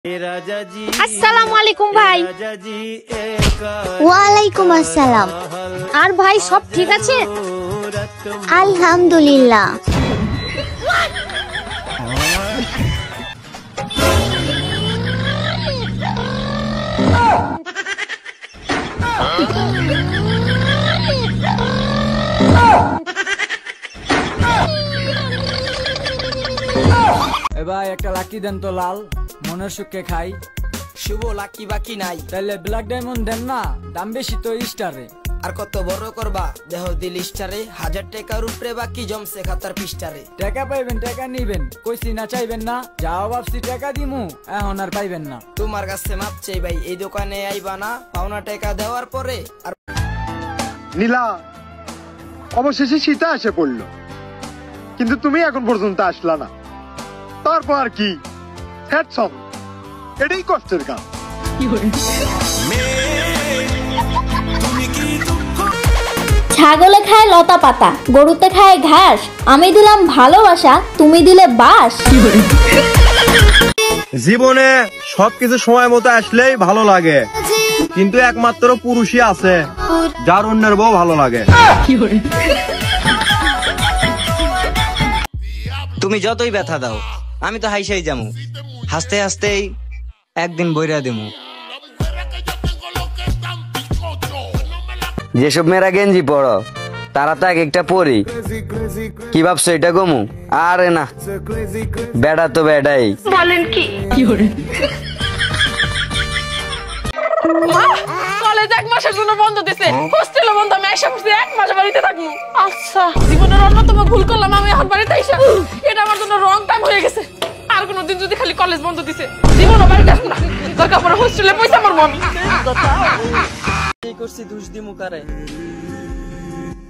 আসসালামু আলাইকুম ভাই। ওয়ালাইকুম আসসালাম। আর ভাই সব ঠিক আছে? আলহামদুলিল্লাহ। এবার একটা লাকি দেন তো লাল, মনের সুখে খাই। শুভ লাকি বাকি নাই, তাহলে ব্ল্যাক ডায়মন্ড দেন না, দাম বেশি তো স্টারে। আর কত বড় করবা দেহ দিল স্টারে, 1000 টাকার উপরে বাকি জমছে খাতার পিস্টারে। টাকা পাইবেন টাকা নিবেন, কইছি না চাইবেন না, যাও ভাবছি টাকা দিমু এখন আর পাইবেন না। তোমার কাছে মাপ চাই ভাই, এই দোকানে আইবা না, পাওনা টাকা দেওয়ার পরে। আর নীলা, অবশেষে শীতে এসে পড়লো, কিন্তু তুমি এখন পর্যন্ত আসলা না। তারপর কি এটাই কষ্টের কাজ। ছাগলে খায় লতা পাতা, গরুতে খায় ঘাস, আমি দিলাম ভালোবাসা, তুমি দিলে বাস। জীবনে সবকিছু সময় মতো আসলেই ভালো লাগে, কিন্তু একমাত্র পুরুষই আছে যার অন্যের বউ ভালো লাগে। তুমি যতই ব্যথা দাও আমি তো হাইসাই যামু, হাসতে হাসতেই একদিন বইরা দেমু। যেসব মেয়েরা গেঞ্জি পড়ো তারা তো এক একটা পরি, কি ভাবছো এটা গমু? আরে না, বেড়া তো বেড়াই। বলেন কি? কলেজ 1 মাসের জন্য বন্ধ দিছে, হোস্টেলও বন্ধ। আমি এসে বসে 1 মাস বাড়িতে থাকবো। আচ্ছা, জীবনের অন্যতম ভুল করলাম আমি এখন বাড়িতে আইসা। এটা আমার জন্য রং টাইম হয়ে গেছে। আর কোনদিন যদি খালি কলেজ বন্ধ দিছে জীবনও বাড়িতে আসবো না, দরকার পড়ে হোস্টেলে পয়সা মারবো আমি। এই করছি দুষ দি মুকারে,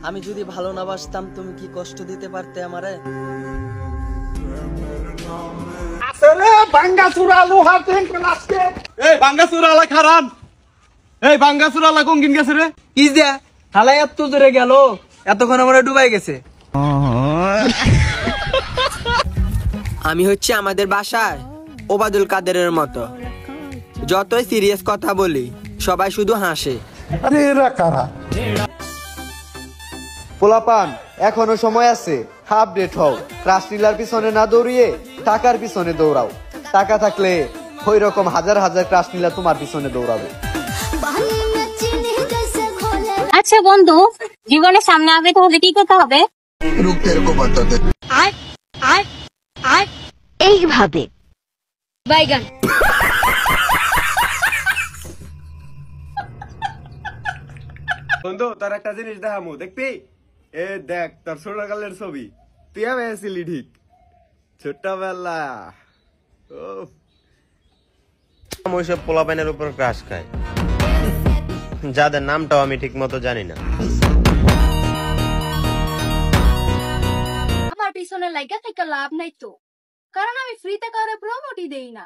আমি যদি ভালো না বাসতাম তুমি কি কষ্ট দিতে পারতে আমারে? এতক্ষণ আমার ডুবাই গেছে। আমি হচ্ছে আমাদের বাসায় ওবায়দুল কাদেরের মতো, যতই সিরিয়াস কথা বলি সবাই শুধু হাসে। পোলাপান, এখনো সময় আছে, আপডেট হও। রাসলীলার পিছনে না দৌড়িয়ে টাকার পিছনে দৌড়াও। টাকা থাকলে ওই রকম হাজার হাজার রাসলীলা তোমার পিছনে দৌড়াবে। আচ্ছা বন্ধু, জীবনের সামনে আগে হলে কি করতে হবে? এইভাবে বাইগান। বন্ধু, তার একটা জিনিস দেখামু, দেখবি? এ দেখ, তোর ছোটকালের ছবি। তুই আমি আসিলি ঠিক ছোট্টবেলা। ওইসব পোলাপাইনের উপর ক্রাশ খায়, যাদের নামটাও আমি ঠিক মতো জানি না। আমার পিছনে লাগা থেকে লাভ নাই তো, কারণ আমি ফ্রিতে কাউরে প্রমোটই দেই না।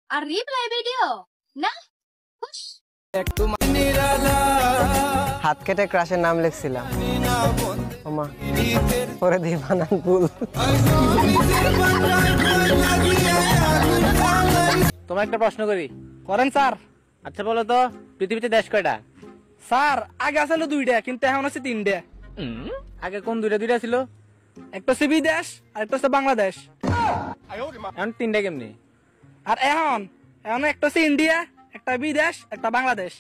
আর রিপ্লাই ভিডিও না, হাত কেটে ক্রাশের নাম লিখছিলাম, পরে দিয়ে বানান ভুল। তোমার একটা প্রশ্ন করি, করেন স্যার? আচ্ছা বলো তো, পৃথিবীতে দেশ কয়টা? স্যার আগে আসলে 2টা, কিন্তু এখন আছে 3টা। আগে কোন 2টা ছিল? একটা হচ্ছে বিদেশ আর একটা হচ্ছে বাংলাদেশ। এখন 3টা কেমনি? আর এখন একটা হচ্ছে ইন্ডিয়া, একটা বিদেশ, একটা বাংলাদেশ।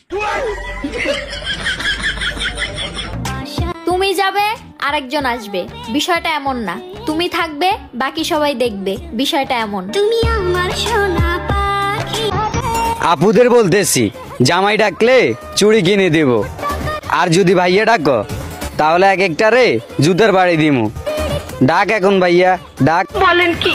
তুমি যাবে আরেকজন আসবে, বিষয়টা এমন না। তুমি থাকবে বাকি সবাই দেখবে, বিষয়টা এমন। তুমি আমার সোনা পাখি। আপুদের বলতেছি, জামাই ডাকলে চুড়ি কিনে দেব, আর যদি ভাইয়া ডাকো তাহলে এক একটারে জুতার বাড়ি দিমু। ডাক এখন ভাইয়া, ডাক। বলেন কি?